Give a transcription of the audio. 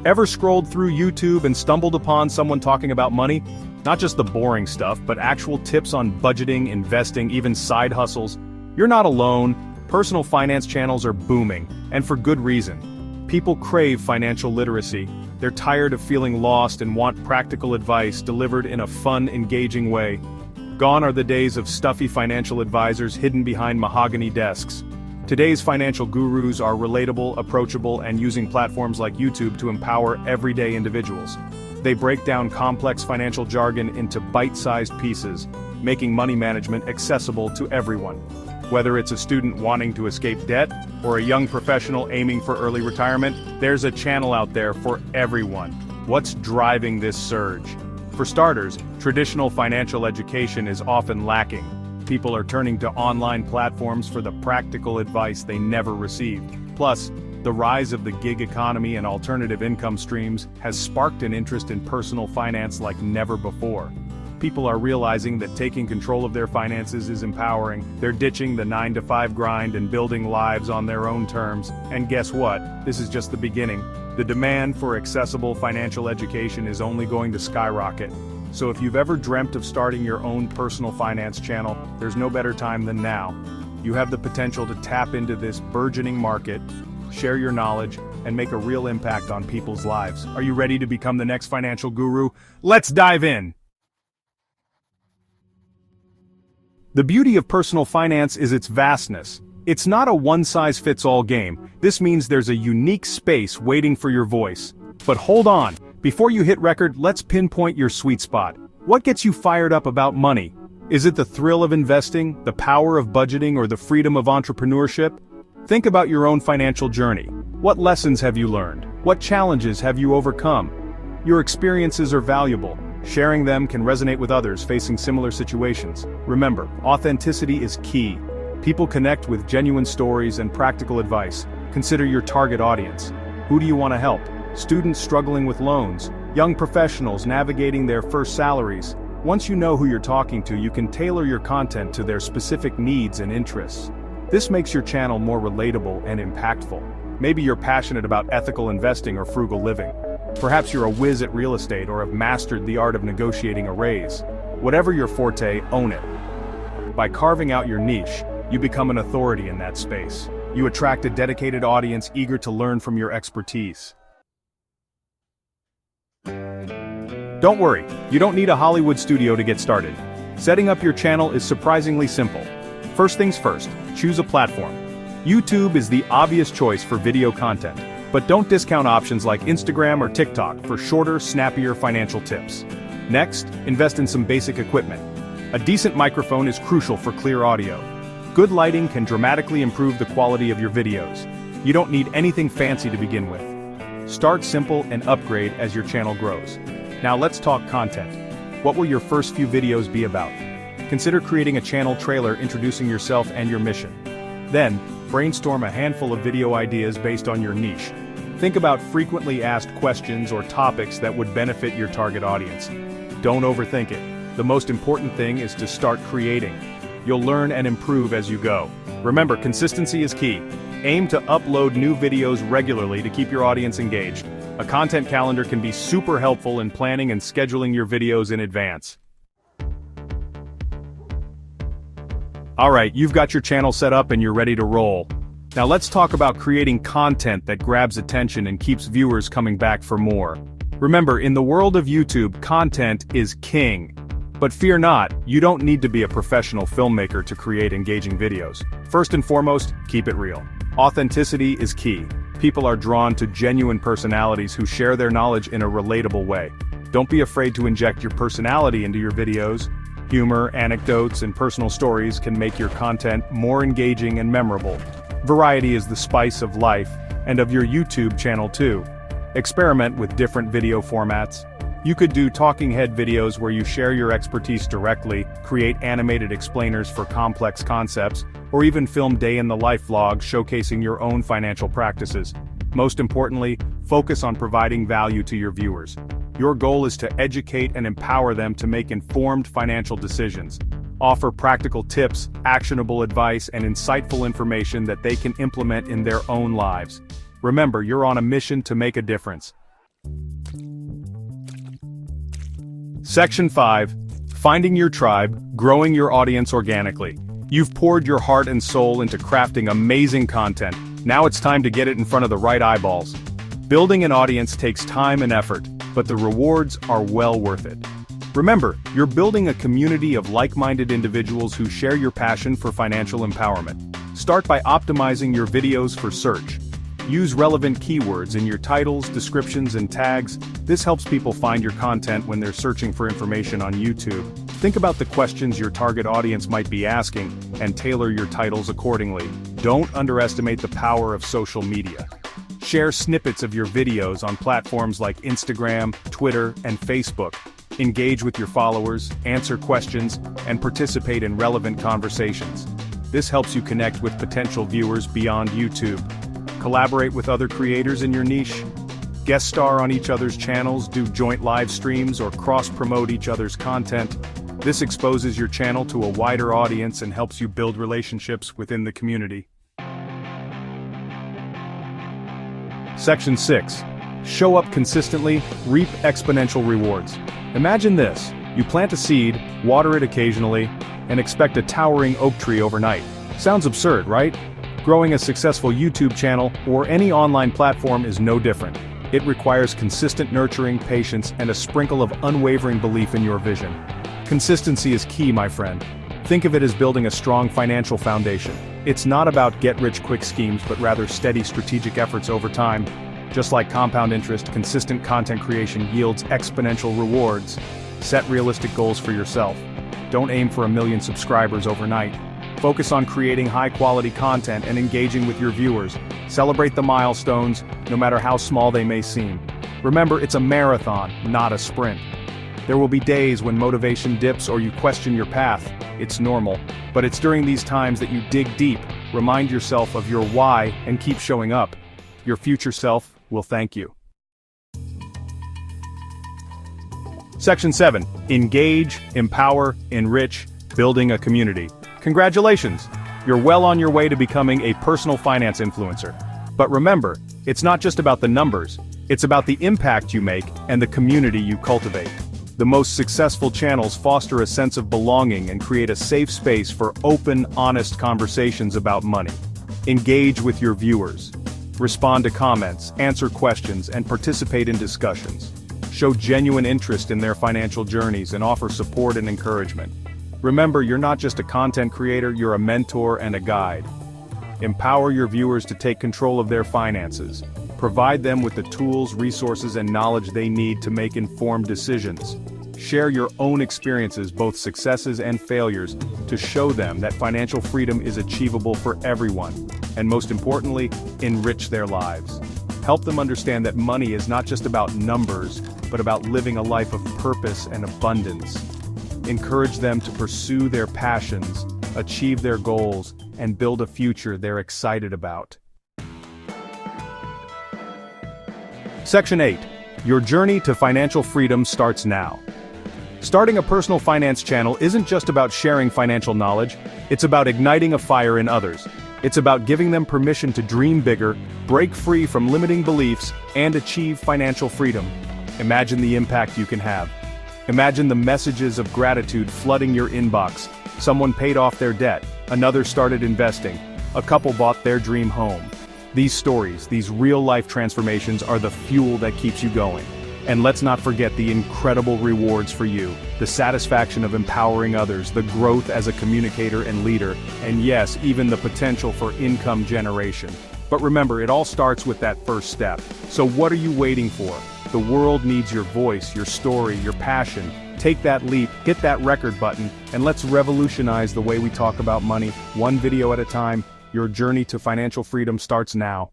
Ever scrolled through YouTube and stumbled upon someone talking about money? Not just the boring stuff, but actual tips on budgeting, investing, even side hustles. You're not alone. Personal finance channels are booming, and for good reason. People crave financial literacy. They're tired of feeling lost and want practical advice delivered in a fun, engaging way. Gone are the days of stuffy financial advisors hidden behind mahogany desks. Today's financial gurus are relatable, approachable, and using platforms like YouTube to empower everyday individuals. They break down complex financial jargon into bite-sized pieces, making money management accessible to everyone. Whether it's a student wanting to escape debt, or a young professional aiming for early retirement, there's a channel out there for everyone. What's driving this surge? For starters, traditional financial education is often lacking. People are turning to online platforms for the practical advice they never received. Plus, the rise of the gig economy and alternative income streams has sparked an interest in personal finance like never before. People are realizing that taking control of their finances is empowering. They're ditching the 9-to-5 grind and building lives on their own terms. And guess what? This is just the beginning. The demand for accessible financial education is only going to skyrocket. So if you've ever dreamt of starting your own personal finance channel, there's no better time than now. You have the potential to tap into this burgeoning market, share your knowledge, and make a real impact on people's lives. Are you ready to become the next financial guru? Let's dive in! The beauty of personal finance is its vastness. It's not a one-size-fits-all game. This means there's a unique space waiting for your voice. But hold on, before you hit record, let's pinpoint your sweet spot. What gets you fired up about money? Is it the thrill of investing, the power of budgeting, or the freedom of entrepreneurship? Think about your own financial journey. What lessons have you learned? What challenges have you overcome? Your experiences are valuable. Sharing them can resonate with others facing similar situations. Remember, authenticity is key. People connect with genuine stories and practical advice. Consider your target audience. Who do you want to help? Students struggling with loans, young professionals navigating their first salaries. Once you know who you're talking to, you can tailor your content to their specific needs and interests. This makes your channel more relatable and impactful. Maybe you're passionate about ethical investing or frugal living. Perhaps you're a whiz at real estate or have mastered the art of negotiating a raise. Whatever your forte, own it. By carving out your niche, you become an authority in that space. You attract a dedicated audience eager to learn from your expertise. Don't worry, you don't need a Hollywood studio to get started. Setting up your channel is surprisingly simple. First things first, choose a platform. YouTube is the obvious choice for video content, but don't discount options like Instagram or TikTok for shorter, snappier financial tips. Next, invest in some basic equipment. A decent microphone is crucial for clear audio. Good lighting can dramatically improve the quality of your videos. You don't need anything fancy to begin with. Start simple and upgrade as your channel grows. Now let's talk content. What will your first few videos be about? Consider creating a channel trailer introducing yourself and your mission. Then, brainstorm a handful of video ideas based on your niche. Think about frequently asked questions or topics that would benefit your target audience. Don't overthink it. The most important thing is to start creating. You'll learn and improve as you go. Remember, consistency is key. Aim to upload new videos regularly to keep your audience engaged. A content calendar can be super helpful in planning and scheduling your videos in advance. Alright, you've got your channel set up and you're ready to roll. Now let's talk about creating content that grabs attention and keeps viewers coming back for more. Remember, in the world of YouTube, content is king. But fear not, you don't need to be a professional filmmaker to create engaging videos. First and foremost, keep it real. Authenticity is key. People are drawn to genuine personalities who share their knowledge in a relatable way. Don't be afraid to inject your personality into your videos. Humor, anecdotes, and personal stories can make your content more engaging and memorable. Variety is the spice of life, and of your YouTube channel too. Experiment with different video formats. You could do talking head videos where you share your expertise directly, create animated explainers for complex concepts, or even film day-in-the-life vlogs showcasing your own financial practices. Most importantly, focus on providing value to your viewers. Your goal is to educate and empower them to make informed financial decisions. Offer practical tips, actionable advice, and insightful information that they can implement in their own lives. Remember, you're on a mission to make a difference. Section 5. Finding your tribe, growing your audience organically. You've poured your heart and soul into crafting amazing content. Now it's time to get it in front of the right eyeballs. Building an audience takes time and effort, but the rewards are well worth it. Remember, you're building a community of like-minded individuals who share your passion for financial empowerment. Start by optimizing your videos for search. Use relevant keywords in your titles, descriptions, and tags. This helps people find your content when they're searching for information on YouTube. Think about the questions your target audience might be asking, and tailor your titles accordingly. Don't underestimate the power of social media. Share snippets of your videos on platforms like Instagram, Twitter, and Facebook. Engage with your followers, answer questions, and participate in relevant conversations. This helps you connect with potential viewers beyond YouTube. Collaborate with other creators in your niche. Guest star on each other's channels, do joint live streams, or cross-promote each other's content. This exposes your channel to a wider audience and helps you build relationships within the community. Section 6. Show up consistently, reap exponential rewards. Imagine this: you plant a seed, water it occasionally, and expect a towering oak tree overnight. Sounds absurd, right? Growing a successful YouTube channel or any online platform is no different. It requires consistent nurturing, patience, and a sprinkle of unwavering belief in your vision. Consistency is key, my friend. Think of it as building a strong financial foundation. It's not about get-rich-quick schemes, but rather steady strategic efforts over time. Just like compound interest, consistent content creation yields exponential rewards. Set realistic goals for yourself. Don't aim for 1 million subscribers overnight. Focus on creating high-quality content and engaging with your viewers. Celebrate the milestones, no matter how small they may seem. Remember, it's a marathon, not a sprint. There will be days when motivation dips or you question your path. It's normal, but it's during these times that you dig deep, remind yourself of your why, and keep showing up. Your future self will thank you. Section 7. Engage, empower, enrich, building a community. Congratulations! You're well on your way to becoming a personal finance influencer. But remember, it's not just about the numbers, it's about the impact you make and the community you cultivate. The most successful channels foster a sense of belonging and create a safe space for open, honest conversations about money. Engage with your viewers. Respond to comments, answer questions, and participate in discussions. Show genuine interest in their financial journeys and offer support and encouragement. Remember, you're not just a content creator, you're a mentor and a guide. Empower your viewers to take control of their finances. Provide them with the tools, resources, and knowledge they need to make informed decisions. Share your own experiences, both successes and failures, to show them that financial freedom is achievable for everyone. And most importantly, enrich their lives. Help them understand that money is not just about numbers, but about living a life of purpose and abundance. Encourage them to pursue their passions, achieve their goals, and build a future they're excited about. Section 8. Your journey to financial freedom starts now. Starting a personal finance channel isn't just about sharing financial knowledge, it's about igniting a fire in others. It's about giving them permission to dream bigger, break free from limiting beliefs, and achieve financial freedom. Imagine the impact you can have. Imagine the messages of gratitude flooding your inbox. Someone paid off their debt, another started investing, a couple bought their dream home. These stories, these real-life transformations are the fuel that keeps you going. And let's not forget the incredible rewards for you, the satisfaction of empowering others, the growth as a communicator and leader, and yes, even the potential for income generation. But remember, it all starts with that first step. So what are you waiting for? The world needs your voice, your story, your passion. Take that leap, hit that record button, and let's revolutionize the way we talk about money, one video at a time. Your journey to financial freedom starts now.